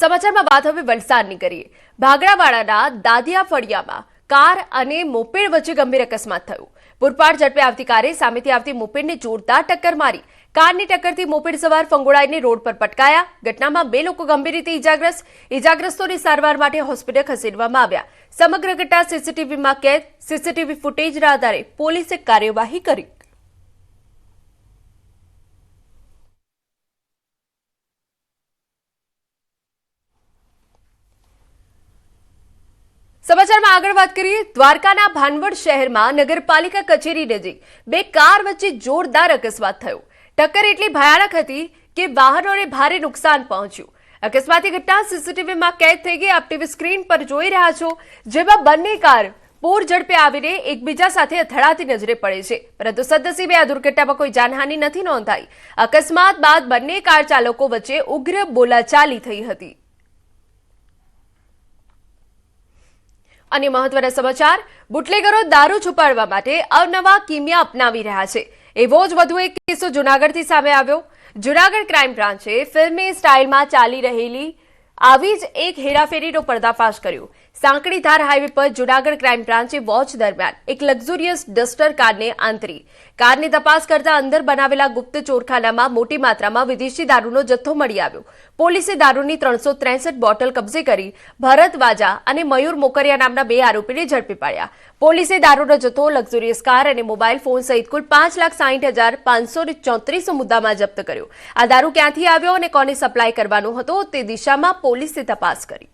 સમાચારમાં વાત હવે વલસાડની કરીએ। ભાગડાવાડાના દાદિયા ફળિયામાં કાર અને મોપેડ વચ્ચે ગંભીર અકસ્માત થયો। પૂરપાટ ઝડપે આવતી કારે સામેથી આવતી મોપેડને જોરદાર ટક્કર મારી। કારની ટક્કરથી મોપેડ સવાર ફંગોળાઈને રોડ પર પટકાયા। ઘટનામાં 2 લોકો ગંભીર રીતે ઇજાગ્રસ્તોને સારવાર માટે હોસ્પિટલ ખસેડવામાં આવ્યા। સમગ્ર ઘટના સીસીટીવીમાં કેદ। સીસીટીવી ફૂટેજના આધારે પોલીસે કાર્યવાહી કરી। સમાચારમાં આગળ વાત કરીએ। દ્વારકાના ભાનવડ શહેરમાં નગરપાલિકા કચેરી નજીક 2 કાર વચ્ચે જોરદાર અકસ્માત થયો। ટક્કર એટલી ભયાનક હતી કે વાહનોને ભારે નુકસાન પહોંચ્યું। અકસ્માતની ઘટના સીસીટીવીમાં કેદ થઈ ગઈ। આપ ટીવી સ્ક્રીન પર જોઈ રહ્યા છો, જેમાં બંને કાર પૂર ઝડપે આવીને એકબીજા સાથે અથડાતી નજરે પડે છે, પરંતુ સદનસીબે આ દુર્ઘટનામાં કોઈ જાનહાનિ નથી નોંધાઈ। અકસ્માત બાદ બંને કાર ચાલકો વચ્ચે ઉગ્ર બોલાચાલી થઈ હતી। અને મહત્વના સમાચાર, બુટલેગરો દારૂ છુપાડવા માટે અવનવા કિમિયા અપનાવી રહ્યા છે। એવો જ વધુ એક કિસ્સો જૂનાગઢથી સામે આવ્યો। જૂનાગઢ ક્રાઇમ બ્રાન્ચે ફિલ્મી સ્ટાઇલમાં ચાલી રહેલી આવી જ એક હેરાફેરીનો પર્દાફાશ કર્યો। સાંકડીધાર હાઈવે પર જૂનાગઢ ક્રાઇમ બ્રાન્ચે વોચ દરમિયાન એક લક્ઝુરિયસ ડસ્ટર કારને આંતરી। કારની તપાસ કરતા અંદર બનાવેલા ગુપ્ત ચોરખાનામાં મોટી માત્રામાં વિદેશી દારૂનો જથ્થો મળી આવ્યો। પોલીસે દારૂની 363 બોટલ કબજે કરી ભરત વાજા અને મયુર મોકરિયા નામના 2 આરોપીને ઝડપી પાડ્યા। પોલીસે દારૂનો જથ્થો, લક્ઝુરિયસ કાર અને મોબાઈલ ફોન સહિત કુલ 5,60,534 મુદ્દામાં જપ્ત કર્યો। આ દારૂ ક્યાંથી આવ્યો અને કોને સપ્લાય કરવાનો હતો તે દિશામાં પોલીસે તપાસ કરી।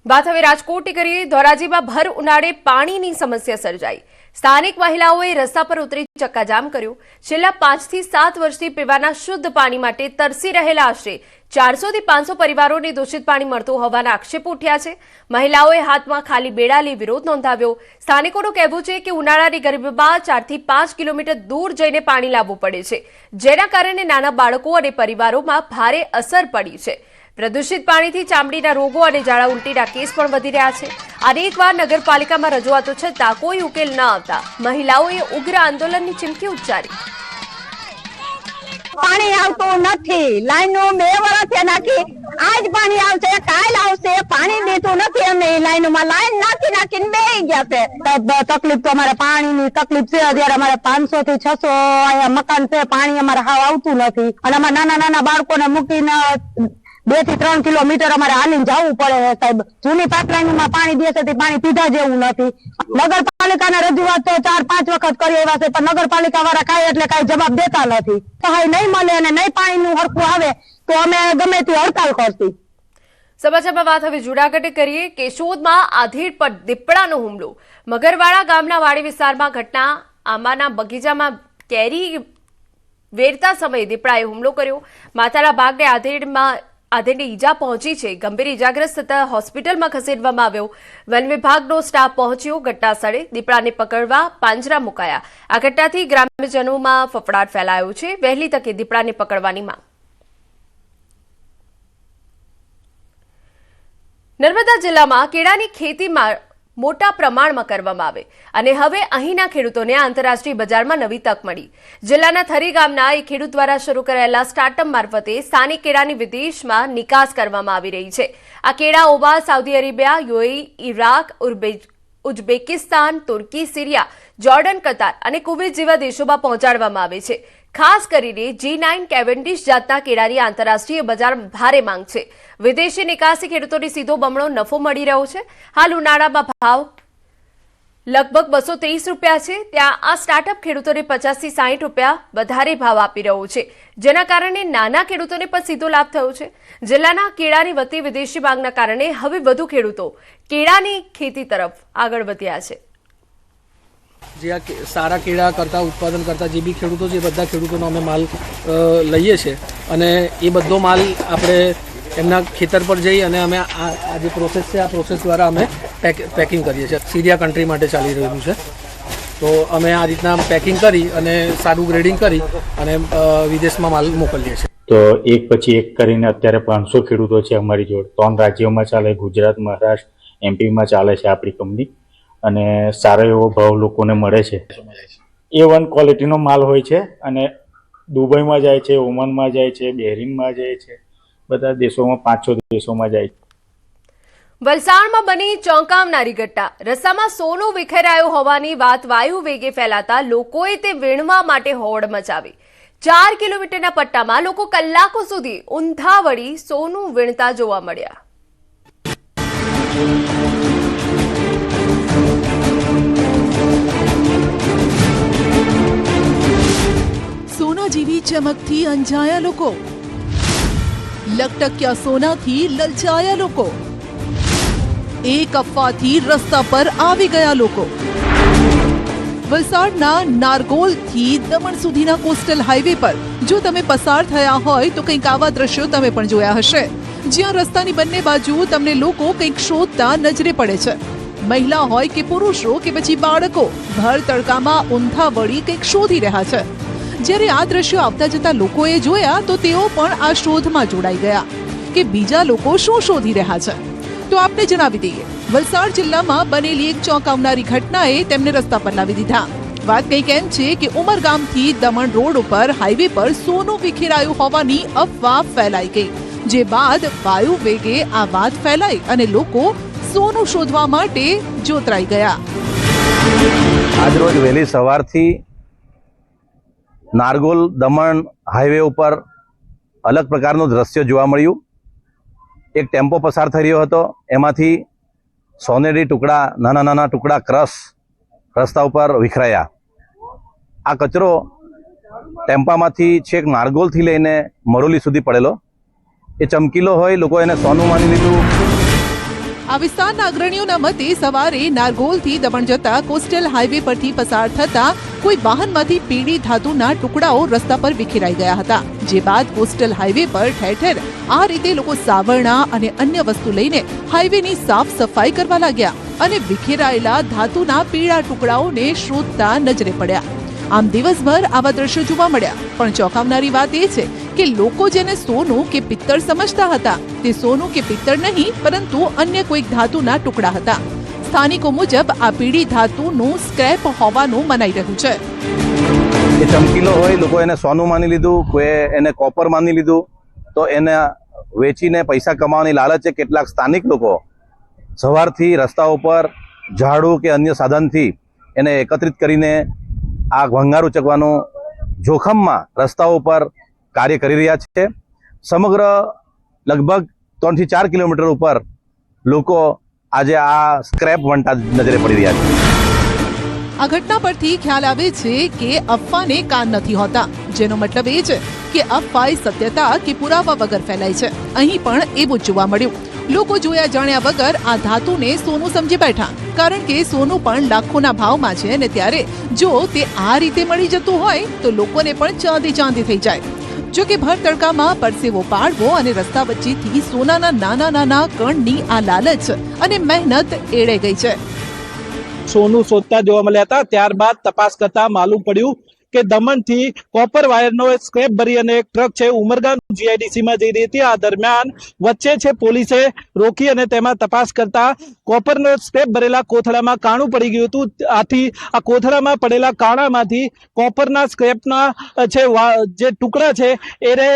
વાત હવે રાજકોટની કરીએ। ધોરાજીમાં ભર ઉનાળે પાણીની સમસ્યા સર્જાઈ। સ્થાનિક મહિલાઓએ રસ્તા પર ઉતરી ચક્કાજામ કર્યો। છેલ્લા 5 થી 7 વર્ષથી પીવાના શુદ્ધ પાણી માટે તરસી રહેલા આશરે 400 થી 500 પરિવારોને દૂષિત પાણી મળતું હોવાના આક્ષેપો ઉઠ્યા છે। મહિલાઓએ હાથમાં ખાલી બેડા લઈ વિરોધ નોંધાવ્યો। સ્થાનિકોનું કહેવું છે કે ઉનાળાની ગરમીમાં 4 થી 5 કિલોમીટર દૂર જઈને પાણી લાવવું પડે છે, જેના કારણે નાના બાળકો અને પરિવારોમાં ભારે અસર પડી છે। પ્રદૂષિત પાણીથી ચામડીના રોગો અને ઝાડા ઉલટીના કેસ પણ વધી રહ્યા છે। અનેકવાર નગરપાલિકામાં રજૂઆતો છતાં કોઈ ઉકેલ ન આવતા મહિલાઓએ ઉગ્ર આંદોલનની ચીમકી ઉચ્ચારી। પાણી આવતું નથી, લાઈનો 2 વર્ષથી નાખી, આજ પાણી આવશે, કાલ આવશે, પાણી દેતું નથી। અમે લાઈનોમાં લાઈન નાખીને બેસી ગયા છે। તકલીફ તો અમારે પાણીની તકલીફ છે। અત્યારે અમારે 500 થી 600 અહીંયા મકાન છે, પાણી અમારે હાવ આવતું નથી અને અમારે નાના બાળકોને મૂકીને 2 થી 3 કિલોમીટર અમારે હાલીને જવું પડે છે સાહેબ। જૂની પાઇપલાઇનમાં પાણી દે છે તે પાણી પીધા જેવું નથી। નગરપાલિકાને રજૂઆત તો 4-5 વખત કરી આવ્યા છે, પણ નગરપાલિકા વાળા કાંઈ એટલે કાંઈ જવાબ દેતા નથી। સહાય નહીં મળે અને નહીં પાણીનું હરખું આવે તો અમે ગમે તે હડતાલ કરશી। સમાચારમાં વાત હવે જૂનાગઢે કરીએ। કેશોદમાં આધેડ પર દીપડાનો હુમલો। મગરવાડા ગામના વાડી વિસ્તારમાં ઘટના। આંબાના બગીચામાં કેરી વેરતા સમયે દીપડાએ હુમલો કર્યો। માથાના ભાગને આધેડને ઈજા પહોંચી છે। ગંભીર ઈજાગ્રસ્ત થતા હોસ્પિટલમાં ખસેડવામાં આવ્યો। વન વિભાગનો સ્ટાફ પહોંચ્યો ઘટના સ્થળે। દીપડાને પકડવા પાંજરા મુકાયા। આ ઘટનાથી ગ્રામ્યજનોમાં ફફડાટ ફેલાયો છે। વહેલી તકે દીપડાને પકડવાની માંગ। નર્મદા જિલ્લામાં કેળાની ખેતીમાં મોટા પ્રમાણમાં કરવામાં આવે અને હવે અહીંના ખેડૂતોને આંતરરાષ્ટ્રીય બજારમાં નવી તક મળી। જિલ્લાના થરી ગામના એક ખેડૂત દ્વારા શરૂ કરાયેલા સ્ટાર્ટઅપ મારફતે સ્થાનિક કેળાની વિદેશમાં નિકાસ કરવામાં આવી રહી છે। આ કેળા Oman, Saudi Arabia, UAE, Iraq, Uzbekistan, તુર્કી, સિરિયા, જોર્ડન, કતાર અને કુવૈત જેવા દેશોમાં પહોંચાડવામાં આવે છે। ખાસ કરીને G9 કેવેન્ડિશ જાતના કેળાની આંતરરાષ્ટ્રીય બજારમાં ભારે માંગ છે। વિદેશી નિકાસથી ખેડૂતોને સીધો બમણો નફો મળી રહ્યો છે। હાલ ઉનાળામાં ભાવ લગભગ 230 રૂપિયા છે, ત્યાં આ સ્ટાર્ટઅપ ખેડૂતોને 50 થી 60 રૂપિયા વધારે ભાવ આપી રહ્યો છે, જેના કારણે નાના ખેડૂતોને પણ સીધો લાભ થયો છે। જિલ્લાના કેળાની વધતી વિદેશી માંગના કારણે હવે વધુ ખેડૂતો કેળાની ખેતી તરફ આગળ વધ્યા છે। જે આ સારા કેળા કરતા ઉત્પાદન કરતા જે બી ખેડૂતો છે એ બધા ખેડૂતોનો અમે માલ લઈએ છીએ અને એ બધો માલ આપણે એમના ખેતર પર જઈ અને અમે આ જે પ્રોસેસ છે આ પ્રોસેસ દ્વારા અમે પેકિંગ કરીએ છીએ। સિરિયા કન્ટ્રી માટે ચાલી રહ્યું છે, તો અમે આ રીતના પેકિંગ કરી અને સારું ગ્રેડિંગ કરી અને વિદેશમાં માલ મોકલીએ છીએ। તો એક પછી એક કરીને અત્યારે 500 ખેડૂતો છે અમારી જોડે। 3 રાજ્યોમાં ચાલે, ગુજરાત, મહારાષ્ટ્ર, એમપીમાં ચાલે છે આપણી કંપની અને સારો એવો ભાવ લોકોને મળે છે। A1 ક્વોલિટીનો માલ હોય છે અને દુબઈમાં જાય છે, ઓમાનમાં જાય છે, બહેરીનમાં જાય છે, બધા દેશોમાં 5-6 દેશોમાં જાય છે. વલસાડમાં બની ચોંકાવનારી ઘટના. રસ્તામાં સોનું વિખેરાયું હોવાની વાત વાયુ વેગે ફેલાતા લોકોએ તે વીણવા માટે હોડ મચાવી. 4 કિલોમીટરના પટ્ટામાં લોકો કલાકો સુધી ઊંધા વળી સોનું વીણતા જોવા મળ્યા. સોના જેવી ચમકથી અંજાયા લોકો, લકટક્યા સોનાથી લલચાયા લોકો, એક અફવાથી રસ્તા પર આવી ગયા લોકો. વલસાડના નારગોલથી દમણ સુધીના કોસ્ટલ હાઈવે પર જો તમે પસાર થયા હોય તો કંઈક આવા દ્રશ્યો તમે પણ જોયા હશે, જ્યાં રસ્તાની બંને બાજુ તમને લોકો કંઈક શોધતા નજરે પડે છે. મહિલા હોય કે પુરુષો કે પછી બાળકો ભર તડકામાં ઊંધા વળી કંઈક શોધી રહ્યા છે. જ્યારે આ દ્રશ્યો આવતા જતા લોકોએ જોયા તો તેઓ પણ આ શોધમાં જોડાઈ ગયા કે બીજા લોકો શું શોધી રહ્યા છે. તો આપને જણાવી દઈએ, વલસાડ જિલ્લામાં બનેલી એક ચોંકાવનારી ઘટનાએ તેમને રસ્તા પર લાવી દીધા. વાત કંઈક એમ છે કે ઉમરગામથી દમણ રોડ ઉપર હાઈવે પર સોનું વિખેરાયું હોવાની અફવા ફેલાઈ ગઈ, જે બાદ વાયુ વેગે આ વાત ફેલાઈ અને લોકો સોનું શોધવા માટે જોતરાઈ ગયા. આજરોજ વહેલી સવારથી નારગોલ દમણ હાઈવે ઉપર અલગ પ્રકારનું દ્રશ્ય જોવા મળ્યું. એક ટેમ્પો પસાર થઈ રહ્યો હતો, એમાંથી સોનેરી ટુકડા, નાના નાના ટુકડા ક્રશ રસ્તા ઉપર વિખરાયા. આ કચરો ટેમ્પામાંથી છેક નારગોલથી લઈને મરોલી સુધી પડેલો. એ ચમકીલો હોય, લોકો એને સોનું માની લીધું. આ વિસ્તારના અગ્રણીઓના મતે સવારે નારગોલથી દમણ જતા કોસ્ટલ હાઈવે પરથી પસાર થતા કોઈ વાહનમાંથી પીળી ધાતુના ટુકડાઓ રસ્તા પર વિખેરાઈ ગયા હતા, જે બાદ કોસ્ટલ હાઈવે પર ઠેર ઠેર આ રીતે લોકો સાવરણા અને અન્ય વસ્તુ લઈને હાઈવેની સાફ સફાઈ કરવા લાગ્યા અને વિખેરાયેલા ધાતુના પીળા ટુકડાઓને શોધતા નજરે પડ્યા. આમ દિવસભર આવા દ્રશ્યો જોવા મળ્યા. પણ ચોંકાવનારી વાત એ છે કે લોકો જેને સોનું કે પિત્તળ સમજતા હતા તે સોનું કે પિત્તળ નહીં પરંતુ અન્ય કોઈક ધાતુના ટુકડા હતા. સ્થાનિકો મુજબ આ પીળી ધાતુનું સ્ક્રેપ હોવાનું મનાઈ રહ્યું છે. એ ચમકીલો હોય, લોકો એને સોનું માની લીધું, કોઈ એને કોપર માની લીધું, તો એને વેચીને પૈસા કમાવાની લાલચે કેટલાક સ્થાનિક લોકો સવારથી રસ્તા ઉપર ઝાડુ કે અન્ય સાધનથી એને એકત્રિત કરીને આ ભંગાર ઉચકવાનું જોખમમાં રસ્તાઓ પર કાર્ય કરી રહ્યા છે. સમગ્ર લગભગ 3 થી 4 કિલોમીટર ઉપર લોકો આજે આ સ્ક્રેપ વંટા નજરે પડી રહ્યા છે. આ ઘટના પરથી ખ્યાલ આવે છે કે અફવાને કાન નથી હોતા, જેનો મતલબ એ છે કે અફવા સત્યતા કે પુરાવા વગર ફેલાય છે. અહીં પણ એવું જ જોવા મળ્યું. લોકો જોયા જાણ્યા વગર આ ધાતુને સોનું સમજી બેઠા, કારણ કે સોનું પણ લાખોના ભાવમાં છે અને ત્યારે જો તે આ રીતે મળી જતું હોય તો લોકોને પણ ચાંદી થઈ જાય. જો કે ભર તડકામાં પરસેવો પાડવો અને રસ્તા વચ્ચેથી સોનાના નાના નાના કણની આ લાલચ અને મહેનત એળે ગઈ છે. સોનું શોધતા જોવા મળ્યા હતા. ત્યારબાદ તપાસ કરતા માલુમ પડ્યું કે દમણથી કોપર વાયરનો સ્ક્રેપ ભરી અને એક ટ્રક છે ઉમરગામ જીઆઈડીસીમાં જઈ રહી હતી. આ દરમિયાન વચ્ચે છે પોલીસે રોકી અને તેમાં તપાસ કરતા કોપરનો સ્ક્રેપ ભરેલા કોથળામાં કાણું પડી ગયું હતું. આથી આ કોથળામાં પડેલા કાણામાંથી કોપરના સ્ક્રેપના છે જે ટુકડા છે એ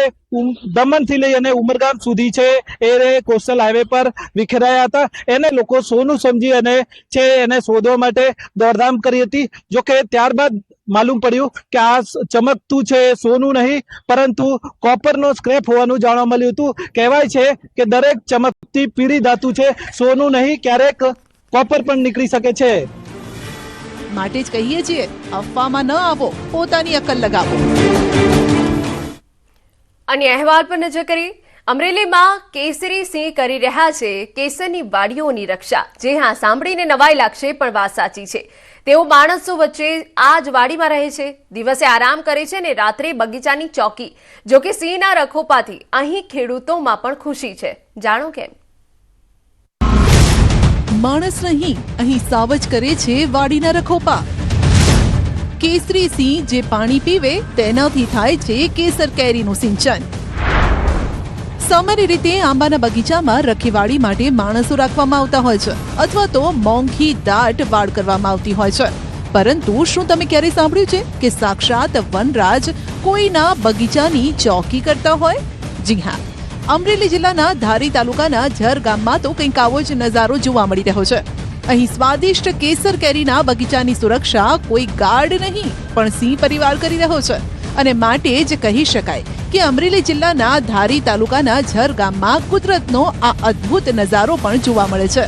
દમણથી લઈ અને ઉમરગામ સુધી છે એ કોસ્ટલ હાઈવે પર વિખેરાયા હતા. એને લોકો સોનું સમજી અને છે એને શોધવા માટે દોડધામ કરી હતી. જોકે ત્યારબાદ માલુમ પડ્યું કે આ ચમકતું છે સોનું નહીં પરંતુ કોપરનો સ્ક્રેપ હોવાનું જાણવા મળ્યું હતું. કહેવાય છે કે દરેક ચમકતી પીળી ધાતુ છે, સોનું નહીં, ક્યારેક કોપર પણ નીકળી શકે છે. માટે જ કહીએ છીએ, અફવામાં ન આવો, પોતાની અક્કલ લગાવો. અન્ય અહેવાલ પર નજર કરી. અમરેલીમાં કેસરી સિંહ કરી રહ્યા છે કેસરની વાડીઓની રક્ષા. જે હા, સાંભળીને નવાઈ લાગશે પણ વાત સાચી છે. તેઓ માણસો વચ્ચે આ જ વાડીમાં રહે છે, દિવસે આરામ કરે છે ને રાત્રે બગીચાની ચોકી. જો કે સિંહના રખોપાથી અહીં ખેડૂતોમાં પણ ખુશી છે. જાણો કેમ. માણસ નહીં, અહીં સાવજ કરે છે વાડીના રખોપા. કેસરી સિંહ જે પાણી પીવે તેનાથી થાય છે કેસર કેરીનું સિંચન. સામાન્ય રીતે આંબાના બગીચામાં રખેવાળી માટે માણસો રાખવામાં આવતા હોય છે અથવા તો મોંઘી દાટ વાડ કરવામાં આવતી હોય છે. પરંતુ શું તમે ક્યારે સાંભળ્યું છે કે સાક્ષાત વનરાજ કોઈના બગીચાની ચોકી કરતા હોય? જી હા, અમરેલી જિલ્લાના ધારી તાલુકાના ઝર ગામમાં તો કંઈક આવો જ નજારો જોવા મળી રહ્યો છે. અહીં સ્વાદિષ્ટ કેસર કેરીના બગીચાની સુરક્ષા કોઈ ગાર્ડ નહીં પણ સિંહ પરિવાર કરી રહ્યો છે. અને માટે જ કહી શકાય કે અમરેલી જિલ્લાના ધારી તાલુકાના ઝર ગામમાં કુદરતનો આ અદ્ભુત નજારો પણ જોવા મળે છે.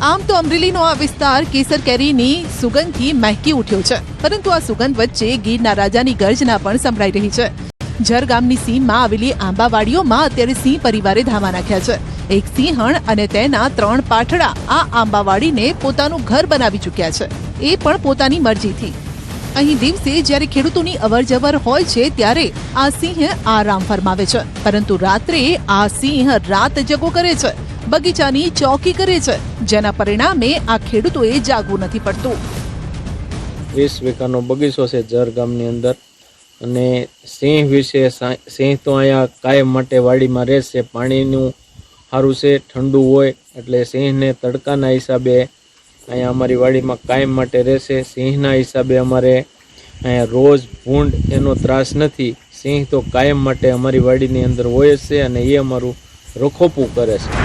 આમ તો અમરેલીનો આ વિસ્તાર કેસર કેરીની સુગંધથી મહેકી ઉઠ્યો છે, પરંતુ આ સુગંધ વચ્ચે ગીરના રાજાની ગર્જના પણ સંભળાઈ રહી છે. ઝર ગામની સીમમાં આવેલી આંબાવાડીઓમાં અત્યારે સિંહ પરિવારે ધામા નાખ્યા છે. એક સિંહણ અને તેના 3 પાઠડા આ આંબાવાડીને પોતાનું ઘર બનાવી ચૂક્યા છે, એ પણ પોતાની મરજીથી. અહીં દિવસે જ્યારે ખેડૂતોની અવરજવર હોય છે ત્યારે આ સિંહ આરામ ફરમાવે છે, પરંતુ રાત્રે આ સિંહ રાત જગો કરે છે, બગીચાની ચોકી કરે છે, જેના પરિણામે આ ખેડૂતોએ જાગવું નથી પડતું. 20 વીઘાનો બગીચો છે ઝર ગામની અંદર, અને સિંહ વિશે સિંહ તો અહીંયા કાયમ માટે વાડીમાં રહેશે. પાણીનું સારું છે, ઠંડુ હોય એટલે સિંહને તડકાના હિસાબે અહીંયા અમારી વાડીમાં કાયમ માટે રહેશે. સિંહના હિસાબે અમારે અહીંયા રોજ ભૂંડ એનો ત્રાસ નથી. સિંહ તો કાયમ માટે અમારી વાડીની અંદર હોય જ છે અને એ અમારું રખોપું કરે છે.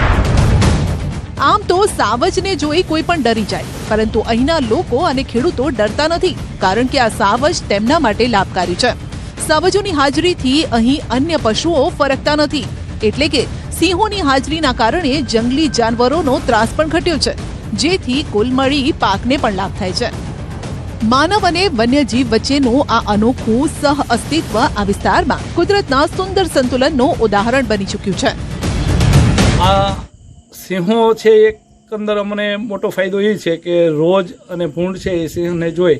આમ તો સાવજને જોઈ કોઈ પણ ડરી જાય, પરંતુ અહીંના લોકો અને ખેડૂતો ડરતા નથી, કારણ કે આ સાવજ તેમના માટે લાભકારી છે. સાવજોની હાજરીથી અહીં અન્ય પશુઓ ફરકતા નથી, એટલે કે સિંહોની હાજરીના કારણે જંગલી જાનવરોનો ત્રાસ પણ ઘટ્યો છે, જેથી કુલ મળી પાકને પણ લાભ થાય છે. માનવ અને વન્યજીવ વચ્ચેનું આ અનોખું સહ અસ્તિત્વ આ વિસ્તારમાં કુદરતના સુંદર સંતુલનનું ઉદાહરણ બની ચૂક્યું છે. આ સિંહો છે, એકંદર અમને મોટો ફાયદો એ છે કે રોજ અને ભૂંડ છે એ સિંહને જોઈ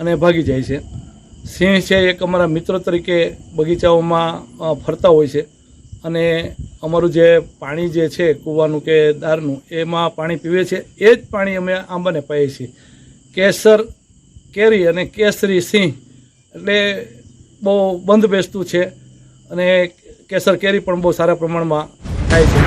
અને ભાગી જાય છે. સિંહ છે એક અમારા મિત્ર તરીકે બગીચાઓમાં ફરતા હોય છે, અને અમારું જે પાણી જે છે કૂવાનું કે દારનું એમાં પાણી પીવે છે. એ જ પાણી અમે આંબાને પાઈએ છીએ. કેસર કેરી અને કેસરી સિંહ એટલે બહુ બંધ બેસતું છે, અને કેસર કેરી પણ બહુ સારા પ્રમાણમાં થાય છે.